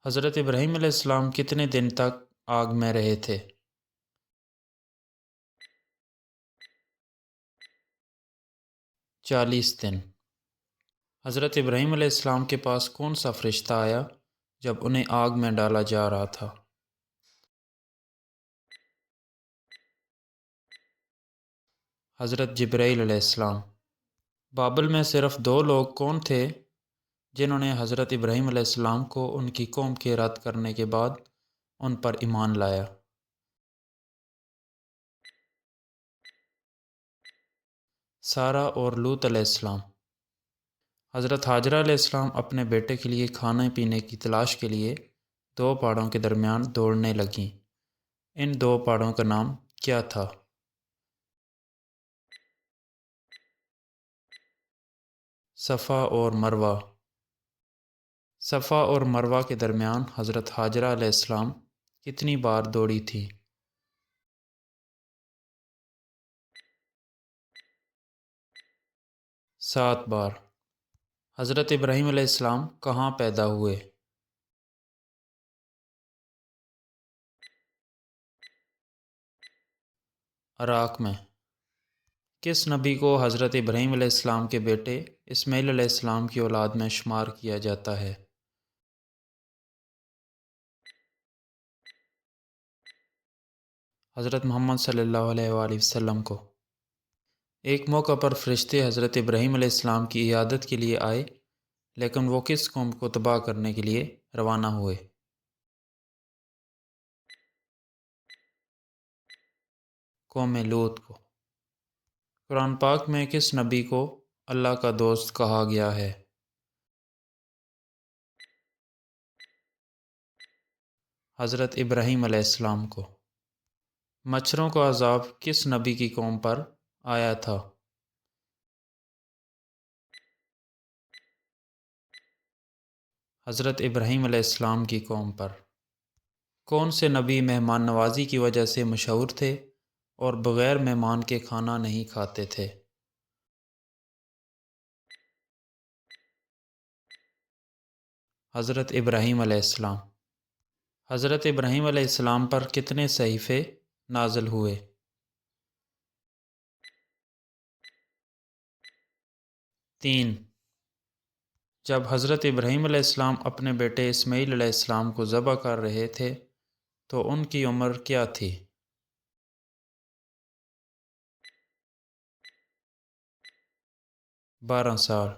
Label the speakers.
Speaker 1: حضرت ابراہیم علیہ السلام کتنے دن تک آگ میں رہے تھے؟ 40 دن۔ حضرت ابراہیم علیہ السلام کے پاس کون سا فرشتہ آیا جب انہیں آگ میں ڈالا جا رہا تھا؟ حضرت جبرائیل علیہ السلام۔ بابل میں صرف 2 لوگ کون تھے جنہوں نے حضرت ابراہیم علیہ السلام کو ان کی قوم کے رد کرنے کے بعد ان پر ایمان لایا؟ سارہ اور لوط علیہ السلام۔ حضرت ہاجرہ علیہ السلام اپنے بیٹے کے لیے کھانے پینے کی تلاش کے لیے 2 پہاڑوں کے درمیان دوڑنے لگیں۔ ان 2 پہاڑوں کا نام کیا تھا؟ صفا اور مروہ۔ صفا اور مروہ کے درمیان حضرت ہاجرہ علیہ السلام کتنی بار دوڑی تھی؟ 7 بار۔ حضرت ابراہیم علیہ السلام کہاں پیدا ہوئے؟ عراق میں۔ کس نبی کو حضرت ابراہیم علیہ السلام کے بیٹے اسماعیل علیہ السلام کی اولاد میں شمار کیا جاتا ہے؟ حضرت محمد صلی اللہ علیہ وآلہ وسلم کو۔ ایک موقع پر فرشتے حضرت ابراہیم علیہ السلام کی عیادت کے لیے آئے، لیکن وہ کس قوم کو تباہ کرنے کے لیے روانہ ہوئے؟ قوم لوط کو۔ قرآن پاک میں کس نبی کو اللہ کا دوست کہا گیا ہے؟ حضرت ابراہیم علیہ السلام کو۔ مچھروں کا عذاب کس نبی کی قوم پر آیا تھا؟ حضرت ابراہیم علیہ السلام کی قوم پر۔ کون سے نبی مہمان نوازی کی وجہ سے مشہور تھے اور بغیر مہمان کے کھانا نہیں کھاتے تھے؟ حضرت ابراہیم علیہ السلام۔ حضرت ابراہیم علیہ السلام پر کتنے صحیفے نازل ہوئے؟ 3۔ جب حضرت ابراہیم علیہ السلام اپنے بیٹے اسماعیل علیہ السلام کو ذبح کر رہے تھے تو ان کی عمر کیا تھی؟ 12 سال۔